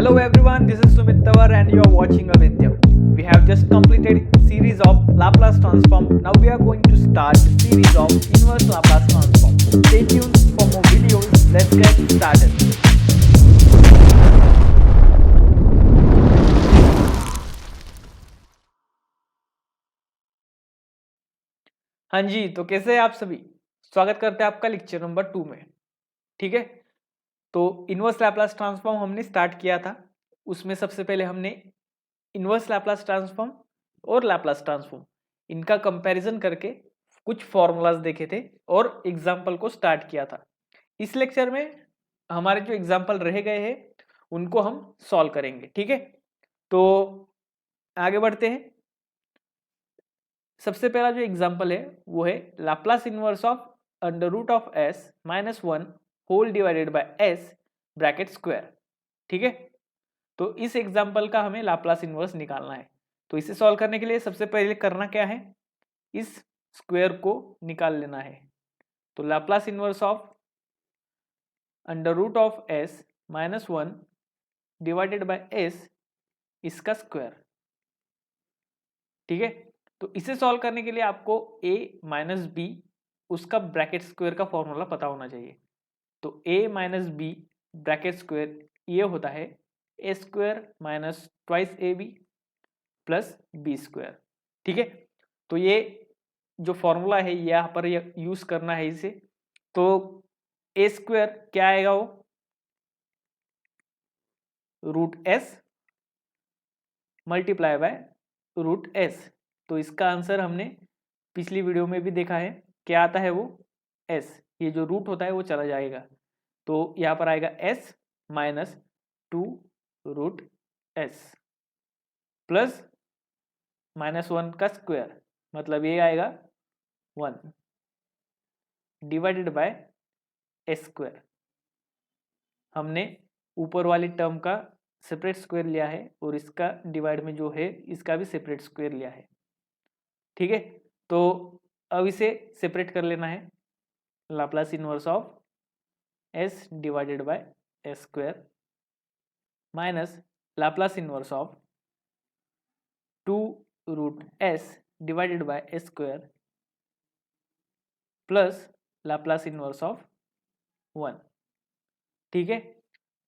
Hello everyone, this is Sumit Tawar and you are watching Avidya. We have just completed series of Laplace transform. Now we are going to start the series of inverse Laplace transform. Stay tuned for more videos. Let's get started. हाँ जी, तो कैसे हैं आप सभी? स्वागत करते हैं आपका लेक्चर नंबर 2 में। ठीक है, तो इनवर्स लैप्लास ट्रांसफॉर्म हमने स्टार्ट किया था। उसमें सबसे पहले हमने इनवर्स लैप्लास ट्रांसफॉर्म और लैप्लास ट्रांसफॉर्म इनका कंपैरिजन करके कुछ फॉर्मूलाज देखे थे और एग्जाम्पल को स्टार्ट किया था। इस लेक्चर में हमारे जो एग्जाम्पल रह गए हैं उनको हम सॉल्व करेंगे। ठीक है, तो आगे बढ़ते हैं। सबसे पहला जो एग्जाम्पल है वो है Laplace inverse of under root of s minus 1 whole divided by s bracket square. ठीक है, तो इस एग्जाम्पल का हमें लाप्लास इनवर्स निकालना है। तो इसे सॉल्व करने के लिए सबसे पहले करना क्या है, इस स्क्वायर को निकाल लेना है। तो Laplace inverse of under root of s minus 1 divided by s इसका स्क्वायर। ठीक है, तो इसे सॉल्व करने के लिए आपको a माइनस बी उसका ब्रैकेट स्क्वायर का फॉर्मूला पता होना चाहिए। तो a minus B bracket square ये होता है A square minus twice A B plus B square. ठीक है, तो ये जो फॉर्मूला है यहाँ पर यूज करना है इसे। तो ए स्क्वायर क्या आएगा, वो root s multiply by root s. तो इसका आंसर हमने पिछली वीडियो में भी देखा है, क्या आता है वो एस, ये जो रूट होता है वो चला जाएगा। तो यहाँ पर आएगा s minus 2 root s plus minus 1 का स्क्वायर, मतलब ये आएगा 1 डिवाइडेड बाय एस स्क्वायर। हमने ऊपर वाली टर्म का सेपरेट स्क्वायर लिया है और इसका डिवाइड में जो है इसका भी सेपरेट स्क्वायर लिया है। ठीक है, तो अब इसे सेपरेट कर लेना है। Laplace inverse of s divided by s square minus Laplace inverse of 2 root s divided by s square plus Laplace inverse of 1। ठीक है,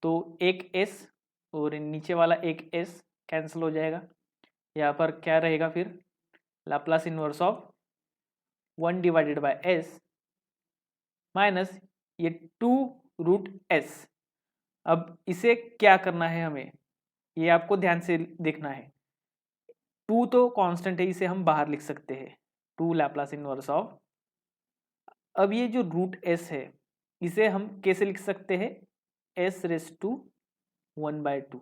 तो एक एस और नीचे वाला एक एस कैंसिल हो जाएगा। यहाँ पर क्या रहेगा फिर, Laplace inverse of 1 divided by S minus ये 2 रूट एस। अब इसे क्या करना है हमें, ये आपको ध्यान से देखना है। 2 तो कांस्टेंट है, इसे हम बाहर लिख सकते हैं, 2 लैप्लास इनवर्स ऑफ। अब ये जो रूट एस है इसे हम कैसे लिख सकते हैं, एस रेस टू 1/2।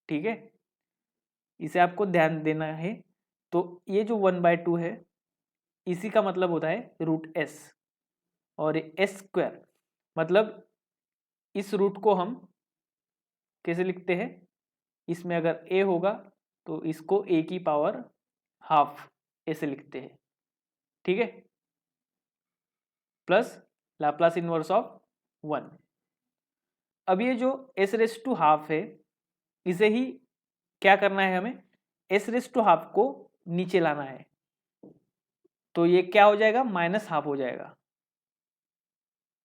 ठीक है, इसे आपको ध्यान देना है। तो ये जो 1/2 है इसी का मतलब होता है रूट एस, और एस स्क्वायर मतलब इस रूट को हम कैसे लिखते हैं, इसमें अगर ए होगा तो इसको ए की पावर हाफ ऐसे लिखते हैं। ठीक है, प्लस लाप्लास इनवर्स ऑफ 1। अब ये जो एस रेस टू हाफ है इसे ही क्या करना है, हमें एस रेस टू हाफ को नीचे लाना है। तो ये क्या हो जाएगा, माइनस हाफ हो जाएगा।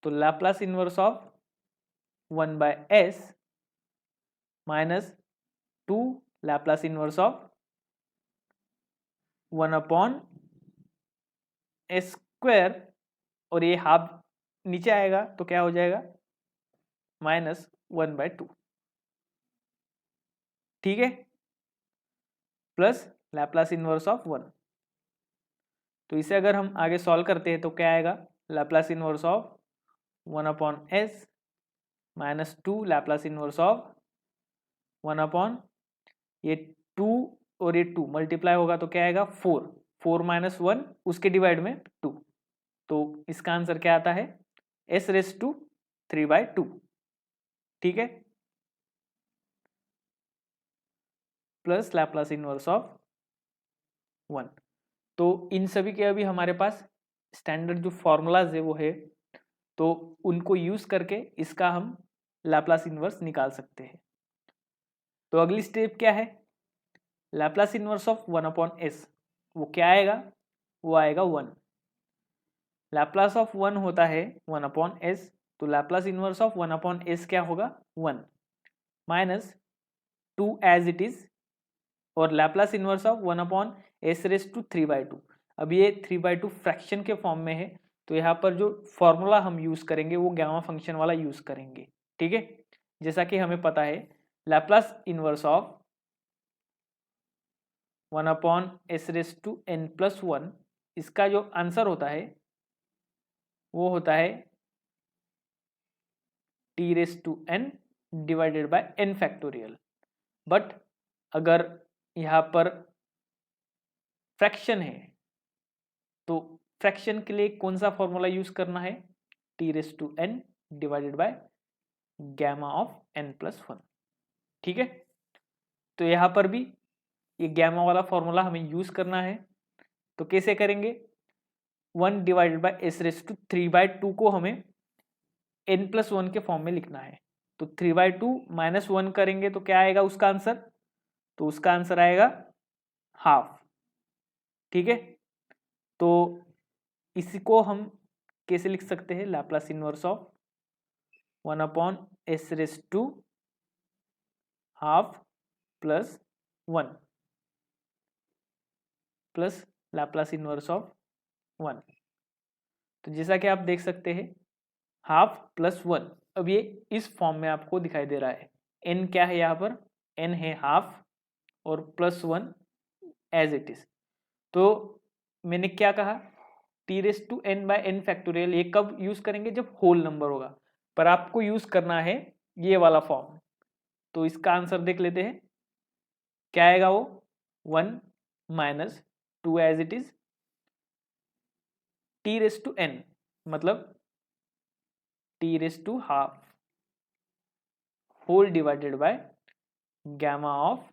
तो Laplace inverse of 1/s minus 2 Laplace inverse of 1/s square, और ये हाफ नीचे आएगा तो क्या हो जाएगा, माइनस 1/2। ठीक है, प्लस लैप्लास इनवर्स ऑफ 1। तो इसे अगर हम आगे सॉल्व करते हैं तो क्या आएगा, Laplace inverse of 1/s minus 2 Laplace inverse of 1 ये 2 और ये 2 मल्टीप्लाई होगा तो क्या आएगा 4, 4 माइनस 1 उसके डिवाइड में 2। तो इसका आंसर क्या आता है, एस रेस टू 3/2। ठीक है, प्लस लैप्लास इनवर्स ऑफ 1। तो इन सभी के अभी हमारे पास स्टैंडर्ड जो फॉर्मूलाज है वो है, तो उनको यूज करके इसका हम लैप्लास इनवर्स निकाल सकते हैं। तो अगली स्टेप क्या है, लैप्लास इनवर्स ऑफ 1/s, वो क्या आएगा, वो आएगा 1। लैप्लास ऑफ 1 होता है 1/s, तो लैप्लास इनवर्स ऑफ 1/s क्या होगा, 1 माइनस 2 एज इट इज, और लैप्लास इनवर्स ऑफ 1/s⁻²। अब ये 3/2 फ्रैक्शन के फॉर्म में है, तो यहाँ पर जो फॉर्मूला हम यूज करेंगे वो गामा फंक्शन वाला यूज करेंगे। ठीक है, जैसा कि हमें पता है लैप्लास इनवर्स ऑफ 1/s⁻n+1, इसका जो आंसर होता है वो होता है t⁻n divided by n⁻⁴। But अगर यहाँ पर फ्रैक्शन है तो फ्रैक्शन के लिए कौन सा फॉर्मूला यूज करना है, t⁻n divided by gamma of n+1। ठीक है, तो यहाँ पर भी ये गैमा वाला फॉर्मूला हमें यूज करना है। तो कैसे करेंगे, 1 डिवाइडेड बाय s⁻³ को हमें n+1 के फॉर्म में लिखना है। तो 3/2 माइनस 1 करेंगे तो क्या आएगा उसका आंसर, तो उसका आंसर आएगा हाफ। ठीक है, तो इसी को हम कैसे लिख सकते हैं, Laplace inverse of 1/s⁻² plus 1 plus Laplace inverse of 1। तो जैसा कि आप देख सकते हैं हाफ प्लस 1, अब ये इस फॉर्म में आपको दिखाई दे रहा है। n क्या है यहाँ पर, n है हाफ और प्लस 1 एज इट इज। तो मैंने क्या कहा, t⁻n/n⁻⁴, ये कब यूज करेंगे, जब होल नंबर होगा, पर आपको यूज करना है ये वाला फॉर्म। तो इसका आंसर देख लेते हैं, क्या आएगा वो 1 minus 2 as it is, t⁻n मतलब t⁻½ whole divided by gamma of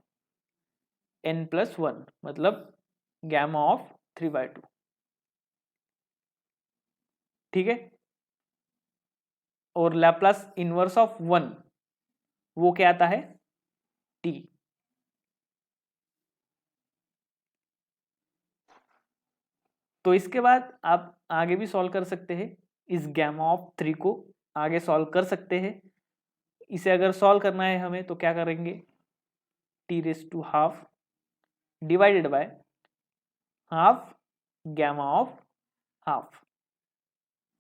n+1 मतलब गैमा ऑफ 3/2। ठीक है, और लैप्लास इनवर्स ऑफ 1 वो क्या आता है, t। तो इसके बाद आप आगे भी सॉल्व कर सकते हैं, इस गैमा ऑफ 3 को आगे सॉल्व कर सकते हैं। इसे अगर सॉल्व करना है हमें तो क्या करेंगे, t⁻½ divided by half gamma of half,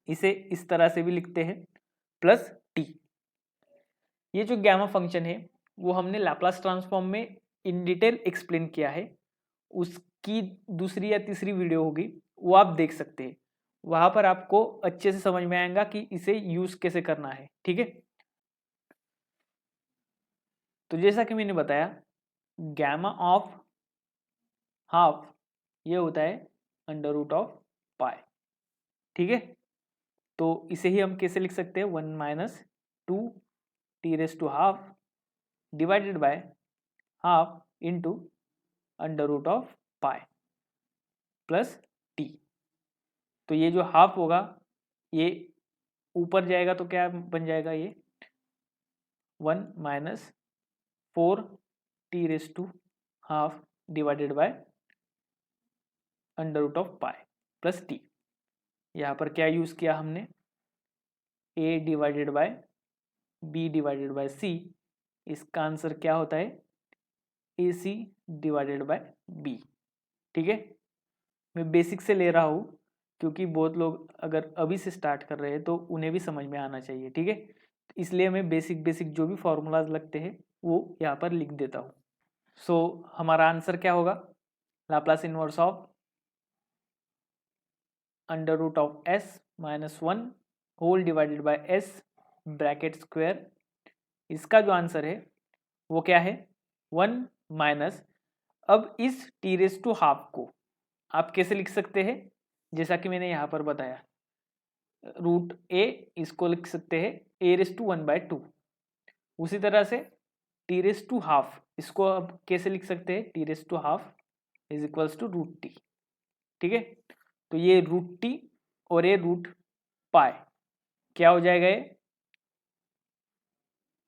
इसे इस तरह से भी लिखते हैं, प्लस t। ये जो गैमा फंक्शन है वो हमने लैप्लास ट्रांसफॉर्म में इन डिटेल एक्सप्लेन किया है, उसकी दूसरी या तीसरी वीडियो होगी, वो आप देख सकते हैं। वहां पर आपको अच्छे से समझ में आएगा कि इसे यूज कैसे करना है। ठीक है, तो जैसा कि मैंने बताया गैमा ऑफ हाफ ये होता है √π। ठीक है, तो इसे ही हम कैसे लिख सकते हैं, 1 minus 2 t⁻½ divided by half into √π plus t। तो ये जो हाफ होगा ये ऊपर जाएगा तो क्या बन जाएगा, ये 1 minus 4 t⁻½ divided by √π plus t। यहाँ पर क्या यूज किया हमने, a divided by b divided by c, इसका आंसर क्या होता है ac डिवाइडेड बाय b। ठीक है, मैं बेसिक से ले रहा हूँ क्योंकि बहुत लोग अगर अभी से स्टार्ट कर रहे हैं तो उन्हें भी समझ में आना चाहिए। ठीक है, इसलिए मैं बेसिक जो भी फॉर्मूलाज लगते हैं वो यहाँ पर लिख देता हूँ। सो हमारा आंसर क्या होगा, Laplace inverse of √s−1 whole divided by s bracket square, इसका जो आंसर है वो क्या है 1 माइनस, अब इस t⁻½ को आप कैसे लिख सकते हैं, जैसा कि मैंने यहाँ पर बताया √a इसको लिख सकते हैं a⁻1/2। उसी तरह से t⁻½ इसको अब कैसे लिख सकते हैं, t⁻² is equals to √t। ठीक है, तो ये √t और ये √π क्या हो जाएगा, ये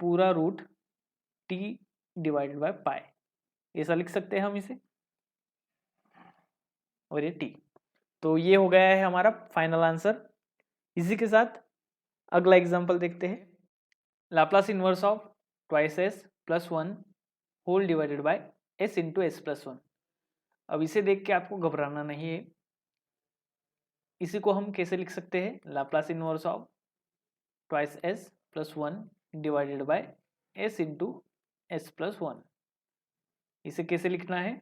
पूरा √t डिवाइडेड बाय पाई, ऐसा लिख सकते हैं हम इसे, और ये t। तो ये हो गया है हमारा फाइनल आंसर। इसी के साथ अगला एग्जांपल देखते हैं। Laplace inverse of twice s plus one whole divided by s into s plus one. अब इसे देख के आपको घबराना नहीं है। इसी को हम कैसे लिख सकते हैं? Laplace inverse of twice s plus one divided by s into s plus one. इसे कैसे लिखना है?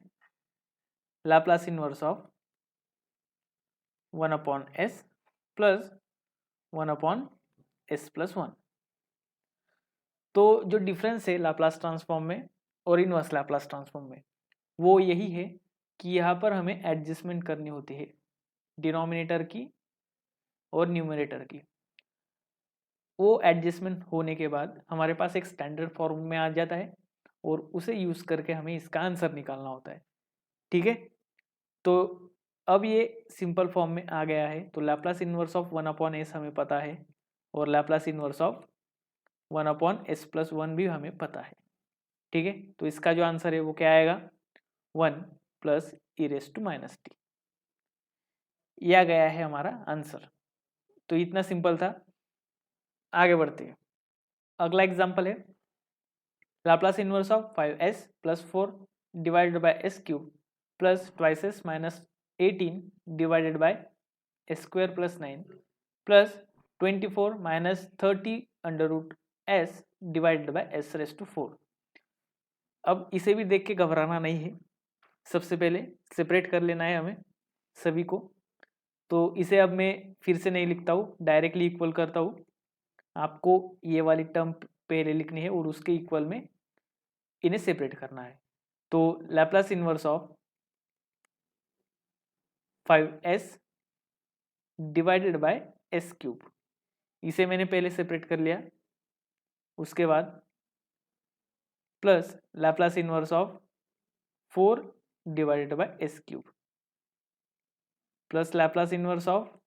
Laplace inverse of one upon S plus one upon S plus one. तो जो डिफरेंस है लाप्लास ट्रांसफॉर्म में और इनवर्स लाप्लास ट्रांसफॉर्म में, वो यही है कि यहाँ पर हमें एडजस्टमेंट करनी होती है डिनोमिनेटर की और न्यूमरेटर की। वो एडजस्टमेंट होने के बाद हमारे पास एक स्टैंडर्ड फॉर्म में आ जाता है और उसे यूज करके हमें इसका आंसर निकालना होता है। ठीक है, तो अब ये सिंपल फॉर्म में आ गया है। तो Laplace inverse of one upon S हमें पता है और Laplace inverse of one upon S plus one भी हमें पता है। ठीक है, तो इसका जो आंसर है वो क्या आएगा? One plus e raise to minus t. यह गया है हमारा आंसर। तो इतना सिंपल था। आगे बढ़ते हैं। अगला एग्जांपल है Laplace inverse of 5s plus 4 divided by s cube plus twice s minus 18 divided by s square plus 9 plus 24 minus 30 under root s divided by s raise to 4। अब इसे भी देख के घबराना नहीं है। सबसे पहले सेपरेट कर लेना है हमें सभी को। तो इसे अब मैं फिर से नहीं लिखता हूँ, डायरेक्टली इक्वल करता हूँ। आपको ये वाली टर्म पहले लिखनी है और उसके इक्वल में इन्हें सेपरेट करना है। तो Laplace inverse of 5s divided by s cube, इसे मैंने पहले सेपरेट कर लिया। उसके बाद plus Laplace inverse of 4 divided by s cube plus Laplace inverse of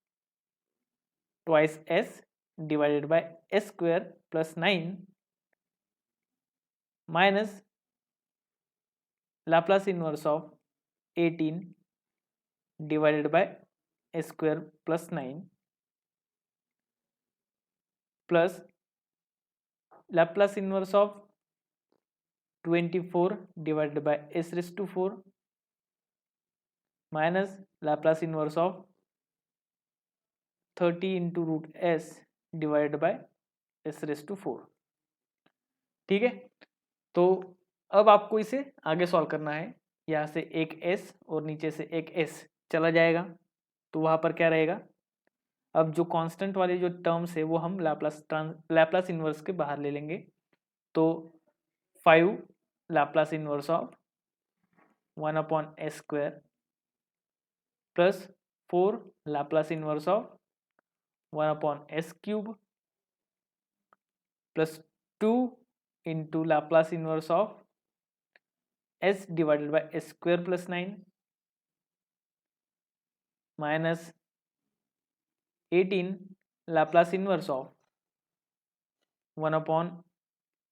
twice s divided by s square plus 9 minus Laplace inverse of 18 divided by s square plus 9 plus Laplace inverse of 24 divided by s raise to 4 minus Laplace inverse of 30 into root s divided by s raise to 4। ठीक है, तो अब आपको इसे आगे solve करना है। यहाँ से एक s और नीचे से एक s चला जाएगा, तो वहाँ पर क्या रहेगा? अब जो कांस्टेंट वाले जो टर्म्स है वो हम लैप्लास इनवर्स के बाहर ले लेंगे। तो 5 Laplace inverse of 1 upon s square plus 4 Laplace inverse of 1 upon s cube plus 2 into Laplace inverse of s divided by s square plus 9 minus 18 Laplace inverse of 1 upon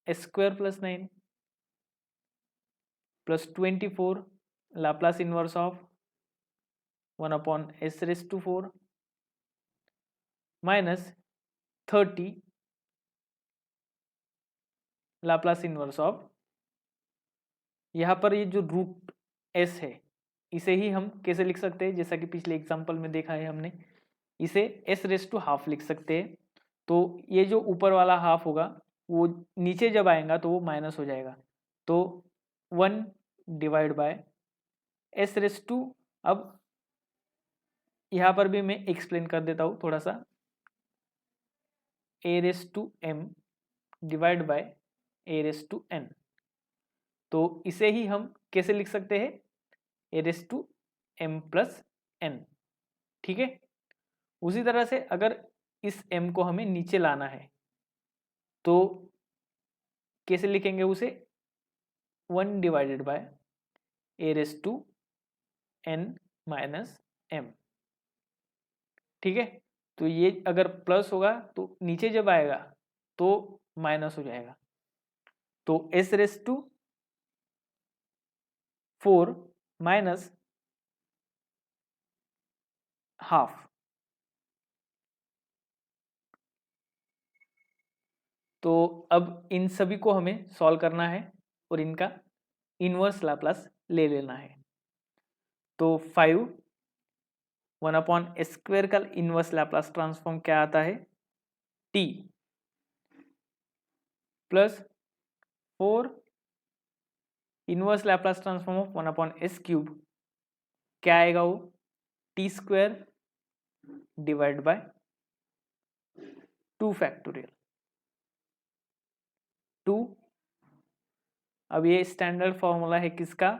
s square plus 9 plus 24 Laplace inverse of 1 upon s raise to 4 minus 30 Laplace inverse of, यहाँ पर ये जो root S है इसे ही हम कैसे लिख सकते हैं? जैसा कि पिछले एग्जांपल में देखा है हमने, इसे एस रेस टू हाफ लिख सकते हैं। तो ये जो ऊपर वाला हाफ होगा वो नीचे जब आएगा तो वो माइनस हो जाएगा। तो 1 divide by s raise to, अब यहाँ पर भी मैं एक्सप्लेन कर देता हूँ थोड़ा सा, A raise to M divide by A raise to N. तो इसे ही हम कैसे लिख सकते हैं? A raise to M plus N. ठीक है, उसी तरह से अगर इस m को हमें नीचे लाना है तो कैसे लिखेंगे उसे? 1 divided by A raise to n minus m. ठीक है, तो ये अगर प्लस होगा तो नीचे जब आएगा तो माइनस हो जाएगा। तो s raise to 4 minus half. तो अब इन सभी को हमें सॉल्व करना है और इनका इनवर्स लाप्लास ले लेना है। तो 5 1/s² का इनवर्स लाप्लास ट्रांसफॉर्म क्या आता है, t plus 4 inverse Laplace transform of 1/s³ क्या आएगा वो, t² डिवाइड बाय 2 फैक्टोरियल 2। अब ये स्टैंडर्ड फॉर्मूला है किसका,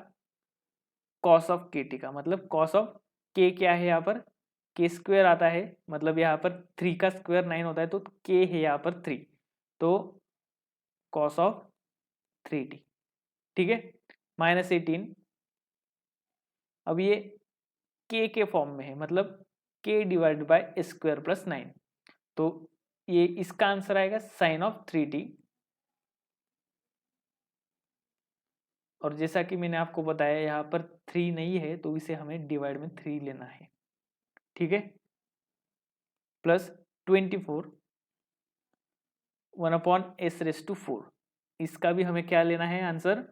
कॉस ऑफ kt का, मतलब कॉस ऑफ k क्या है यहाँ पर, k² आता है, मतलब यहाँ पर 3 का स्क्वायर 9 होता है, तो k है यहाँ पर 3, तो कॉस ऑफ 3t, ठीक है, -18। अब ये k के फॉर्म में है, मतलब k divide by square plus 9, तो ये इसका आंसर आएगा साइन ऑफ 3t। और जैसा कि मैंने आपको बताया यहाँ पर 3 नहीं है, तो इसे हमें डिवाइड में 3 लेना है, ठीक है, प्लस 24 1/s⁴, इसका भी हमें क्या लेना है answer,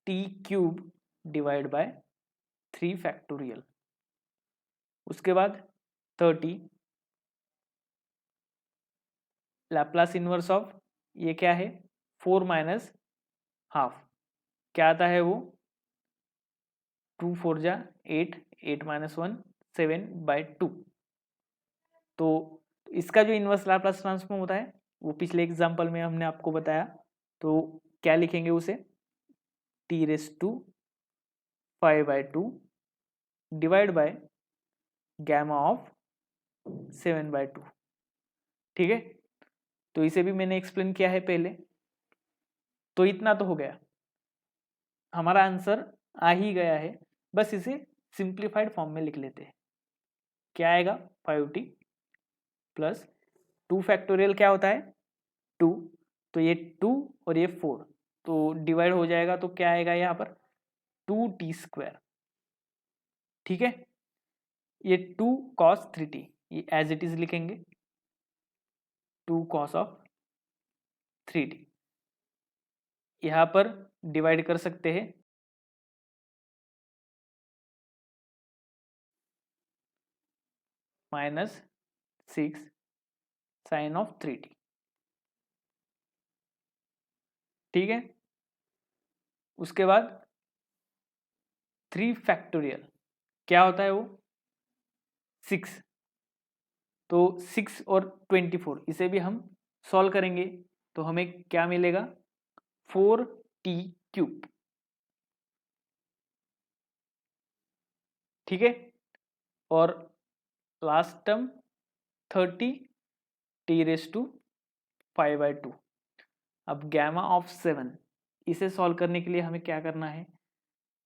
t³ divide by 3 factorial. उसके बाद 30 लैप्लास इनवर्स ऑफ, ये क्या है, 4 माइनस हाफ, क्या आता है वो, 2 4 जा 8, 8 माइनस 1 7/2। तो इसका जो इनवर्स लाप्लास ट्रांसफॉर्म होता है वो पिछले एग्जाम्पल में हमने आपको बताया, तो क्या लिखेंगे उसे, t⁵ divide by gamma of 7/2, ठीक है। तो इसे भी मैंने एक्सप्लेन किया है पहले। तो इतना तो हो गया, हमारा आंसर आ ही गया है, बस इसे सिंप्लीफाइड फॉर्म में लिख लेते हैं। क्या आएगा, 5t प्लस 2 फैक्टोरियल क्या होता है 2, तो ये 2 और ये 4, तो डिवाइड हो जाएगा, तो क्या आएगा यहाँ पर 2t², ठीक है। ये 2 cos 3t, ये एज इट इज लिखेंगे, 2 cos ऑफ 3t, यहाँ पर डिवाइड कर सकते हैं, -6 साइन ऑफ 3t, ठीक है। उसके बाद 3 फैक्टोरियल क्या होता है वो, 6, तो 6 और 24 इसे भी हम सॉल्व करेंगे, तो हमें क्या मिलेगा, 4t³, ठीक है। और लास्ट टर्म 30t⁵ अब गैमा ऑफ 7, इसे सॉल्व करने के लिए हमें क्या करना है,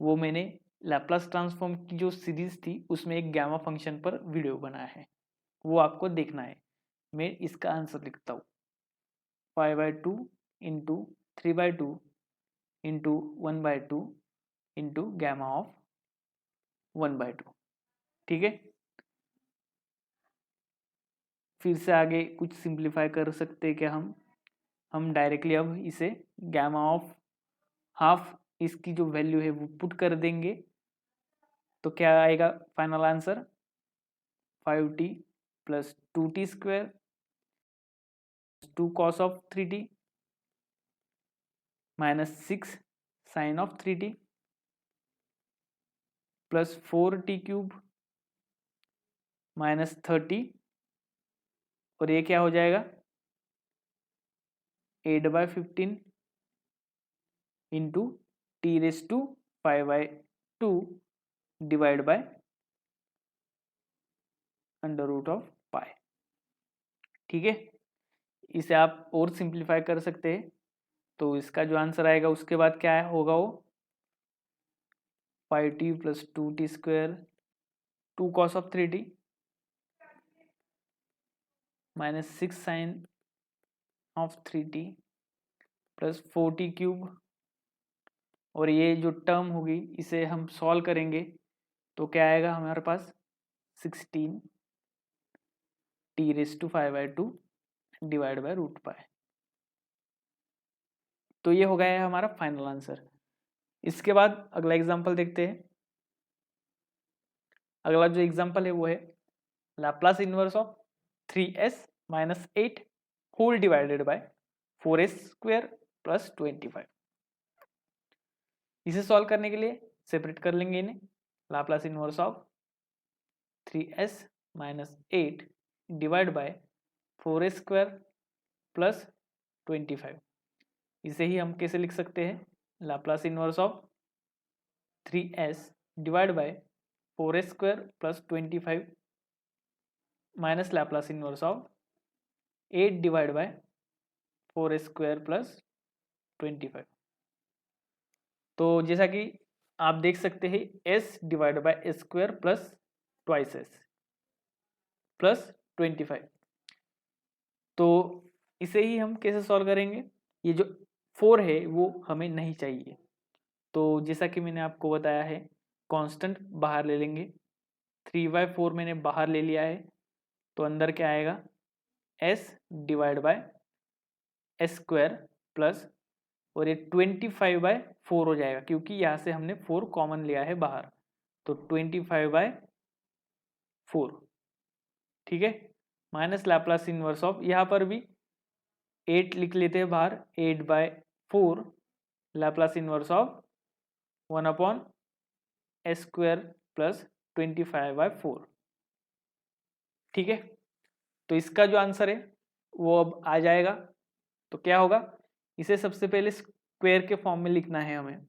वो मैंने लैप्लास ट्रांसफॉर्म की जो सीरीज थी उसमें एक गैमा फंक्शन पर वीडियो बनाया है, वो आपको देखना है। मैं इसका आंसर लिखता हूँ, 5/2 into 3/2 into 1/2 into gamma of 1/2, ठीक है। फिर से आगे कुछ सिंप्लीफाई कर सकते हैं क्या हम डायरेक्टली अब इसे गैमा ऑफ हाफ, इसकी जो वैल्यू है वो पुट कर देंगे, तो क्या आएगा final answer, 5t plus 2t² 2 cos of 3t -6 sine of 3t plus 4t³ -30, और ये क्या हो जाएगा 8/15 इंटू t⁵ डिवाइड बाय √π, ठीक है। इसे आप और सिंप्लीफाई कर सकते हैं, तो इसका जो आंसर आएगा उसके बाद क्या होगा वो, 5t plus 2t², 2 cos of 3t -6 sine of 3t plus 4t³ और ये जो टर्म होगी इसे हम सॉल्व करेंगे तो क्या आएगा हमारे पास 16 t⁵/2 divide by root pi. तो ये हो गया है हमारा फाइनल आंसर। इसके बाद अगला एग्जांपल देखते हैं। अगला जो एग्जांपल है वो है Laplace inverse of 3s minus 8 whole divided by 4s² plus 25। इसे सॉल्व करने के लिए सेपरेट कर लेंगे इन्हें। Laplace inverse of 3s minus 8 divide by 4s² plus 25। इसे ही हम कैसे लिख सकते हैं? Laplace inverse of 3s divide by 4s² plus 25 minus Laplace inverse of 8 divide by 4s² plus 25। तो जैसा कि आप देख सकते हैं s divide by s² plus twice s plus 25। तो इसे ही हम कैसे सॉल्व करेंगे? ये जो 4 है वो हमें नहीं चाहिए, तो जैसा कि मैंने आपको बताया है कांस्टेंट बाहर ले लेंगे। 3/4 मैंने बाहर ले लिया है तो अंदर क्या आएगा? s divide by s² plus, और ये 25/4 हो जाएगा क्योंकि यहाँ से हमने 4 कॉमन लिया है बाहर, तो 25/4। ठीक है, माइनस लैप्लास इनवर्स ऑफ, यहाँ पर भी 8 लिख लेते हैं बाहर, 8/4 Laplace inverse of 1/s² plus 25/4। ठीक है, तो इसका जो आंसर है वो अब आ जाएगा। तो क्या होगा? इसे सबसे पहले स्क्वायर के फॉर्म में लिखना है हमें।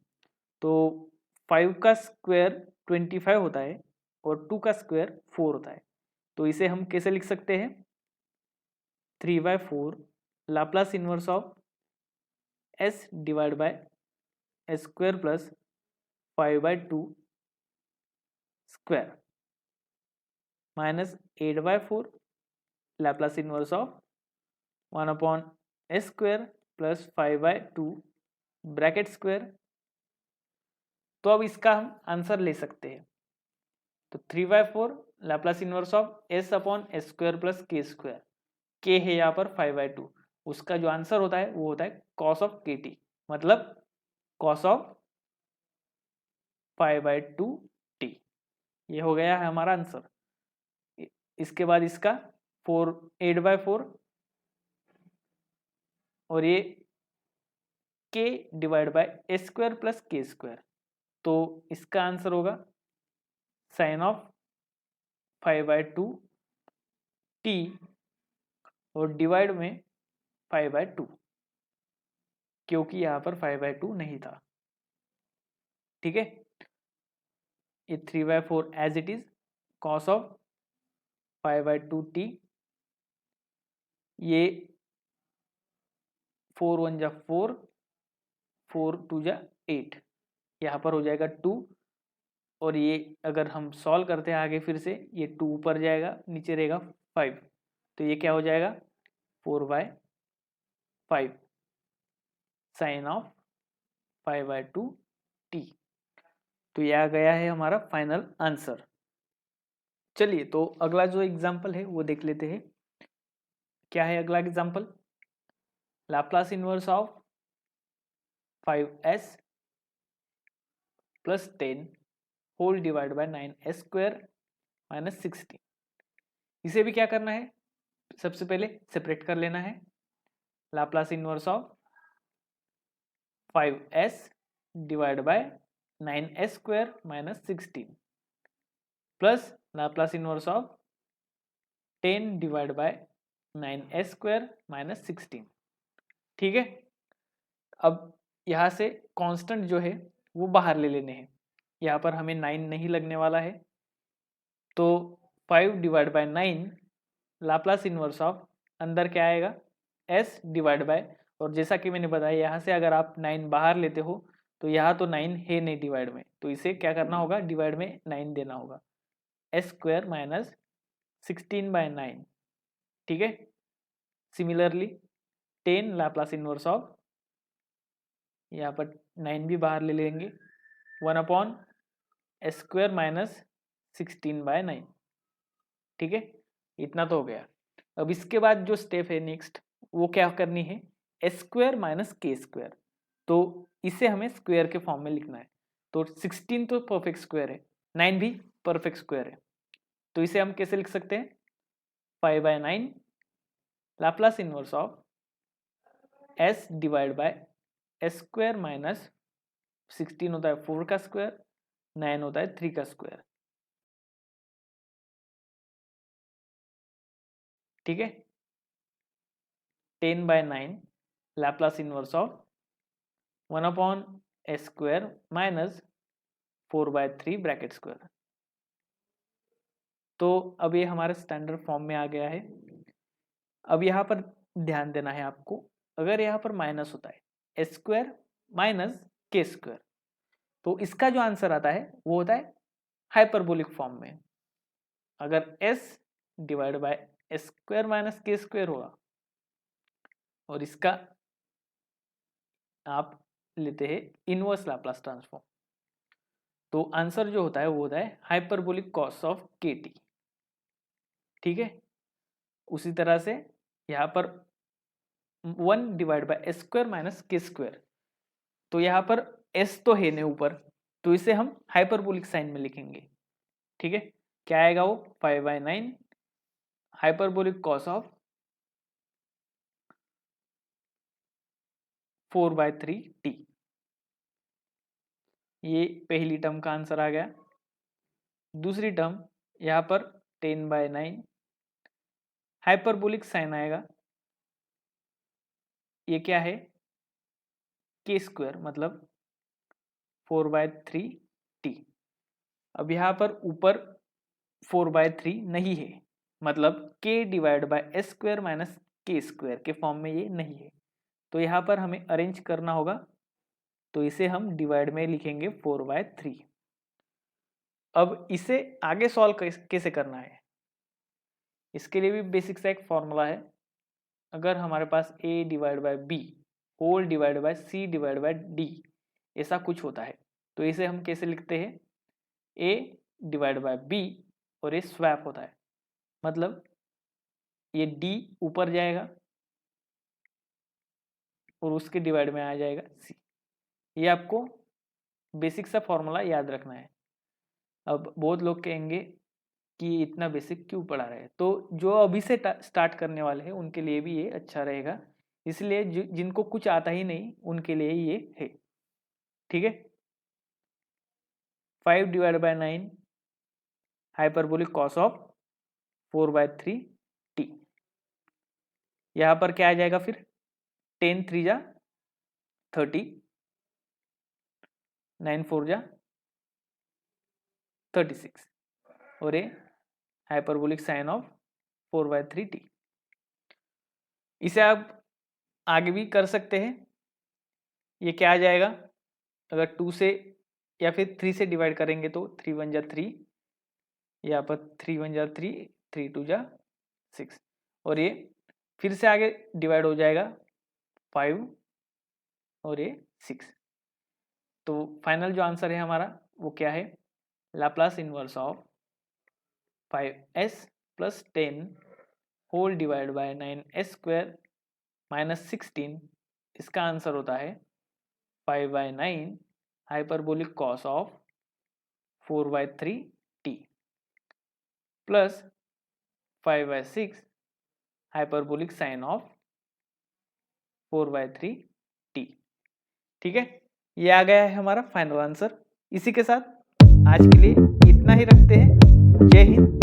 तो 5 का स्क्वायर 25 होता है और 2 का स्क्वायर 4 होता है। तो इसे हम कैसे लिख सकते हैं? 3/4 Laplace inverse of s divide by s² plus 5/2 square minus 8/4 Laplace inverse of 1/s² plus 5/2 bracket square. तो अब इसका हम आंसर ले सकते हैं। तो 3/4 Laplace inverse of s/s² plus k², k है यहाँ पर 5/2, उसका जो आंसर होता है वो होता है cos ऑफ kt, मतलब cos ऑफ 5/2t। ये हो गया है हमारा आंसर। इसके बाद इसका 8/4 और ये k divide by s² plus k², तो इसका आंसर होगा साइन ऑफ 5/2t और डिवाइड में 5/2, क्योंकि यहाँ पर 5/2 नहीं था। ठीक है, ये 3/4 as it is, cos of 5/2t, ये 4 1 जा 4, 4 2 जा 8, यहाँ पर हो जाएगा 2, और ये अगर हम सॉल्व करते हैं आगे फिर से, ये 2 ऊपर जाएगा, नीचे रहेगा 5, तो ये क्या हो जाएगा? 4/5 साइन ऑफ 5/2t। तो यह आ गया है हमारा फाइनल आंसर। चलिए, तो अगला जो एग्जाम्पल है वो देख लेते हैं। क्या है अगला example? Laplace inverse of 5s plus 10 whole divide by 9s² minus 16। इसे भी क्या करना है? सबसे पहले सेपरेट कर लेना है। Laplace inverse of 5s divide by 9s² minus 16 plus Laplace inverse of 10 divide by 9s² minus 16। ठीक है, अब यहाँ से कांस्टेंट जो है वो बाहर ले लेने हैं। यहाँ पर हमें 9 नहीं लगने वाला है, तो 5 divide by 9 Laplace inverse of, अंदर क्या आएगा? s डिवाइड बाय, और जैसा कि मैंने बताया यहाँ से अगर आप 9 बाहर लेते हो तो यहाँ तो 9 है नहीं डिवाइड में, तो इसे क्या करना होगा? डिवाइड में 9 देना होगा, s² माइनस 16/9। ठीक है, सिमिलरली 10 लाप्लास इनवर्स ऑफ यहाँ पर 9 भी बाहर ले लेंगे, 1/s² माइनस 16/9। ठीक है, इतना तो हो गया। अब इसके बाद जो स्टेप है नेक्स्ट, वो क्या करनी है, s² माइनस k²। तो इसे हमें स्क्वायर के फॉर्म में लिखना है। तो 16 तो परफेक्ट स्क्वायर है, 9 भी परफेक्ट स्क्वायर है, तो इसे हम कैसे लिख सकते हैं, 5/9 Laplace inverse of s divide by s² minus 16 होता है 4 का स्क्वायर, 9 होता है 3 का स्क्वायर। ठीक है, 10/9 Laplace inverse of 1/s² minus 4/3 bracket square. तो अब ये हमारे स्टैंडर्ड फॉर्म में आ गया है। अब यहाँ पर ध्यान देना है आपको, अगर यहाँ पर माइनस होता है s² माइनस k², तो इसका जो आंसर आता है वो होता है हाइपरबोलिक फॉर्म में। अगर s divide by s² minus k² होगा और इसका आप लेते हैं इनवर्स लाप्लास ट्रांसफॉर्म, तो आंसर जो होता है वो होता है हाइपरबोलिक कॉस ऑफ kt। ठीक है, उसी तरह से यहाँ पर 1 divide bye s² minus k², तो यहाँ पर s तो है नहीं ऊपर, तो इसे हम हाइपरबोलिक साइन में लिखेंगे। ठीक है, क्या आएगा वो, 5/9 हाइपरबोलिक कॉस ऑफ 4/3t। ये पहली टर्म का आंसर आ गया। दूसरी टर्म यहाँ पर 10/9 हाइपरबोलिक साइन आएगा, ये क्या है, k² मतलब 4/3t। अब यहाँ पर ऊपर 4/3 नहीं है, मतलब k divide by s² minus k² के फॉर्म में ये नहीं है, तो यहाँ पर हमें अरेंज करना होगा, तो इसे हम डिवाइड में लिखेंगे 4/3। अब इसे आगे सॉल्व कैसे करना है, इसके लिए भी बेसिक सा एक फॉर्मूला है। अगर हमारे पास a divide by b whole divide by c divide by d ऐसा कुछ होता है, तो इसे हम कैसे लिखते हैं, a डिवाइड बाय b और ये स्वैप होता है, मतलब ये d ऊपर जाएगा और उसके डिवाइड में आ जाएगा c। ये आपको बेसिक सा फॉर्मूला याद रखना है। अब बहुत लोग कहेंगे कि इतना बेसिक क्यों पढ़ा रहे हैं, तो जो अभी से स्टार्ट करने वाले हैं उनके लिए भी ये अच्छा रहेगा, इसलिए जिनको कुछ आता ही नहीं उनके लिए ये है। ठीक है, 5 divide by 9 hyperbolic cos of 4/3t। यहाँ पर क्या आ जाएगा फिर, 10 3 जा 30, 9 4 जा 36 और ये हाइपरबोलिक साइन ऑफ 4/3t। इसे आप आगे भी कर सकते हैं। ये क्या आ जाएगा, अगर 2 से या फिर 3 से डिवाइड करेंगे तो 3 1 जा 3, यहाँ पर 3 1 जा 3, 3 2 जा 6, और ये फिर से आगे डिवाइड हो जाएगा 5 और ये 6। तो फाइनल जो आंसर है हमारा वो क्या है, Laplace inverse of 5s plus 10 whole divide by 9s² minus 16, इसका आंसर होता है 5/9 hyperbolic cos of 4/3t plus 5/6 hyperbolic sine of 4/3t। ठीक है, ये आ गया है हमारा फाइनल आंसर। इसी के साथ आज के लिए इतना ही रखते हैं। जय हिंद।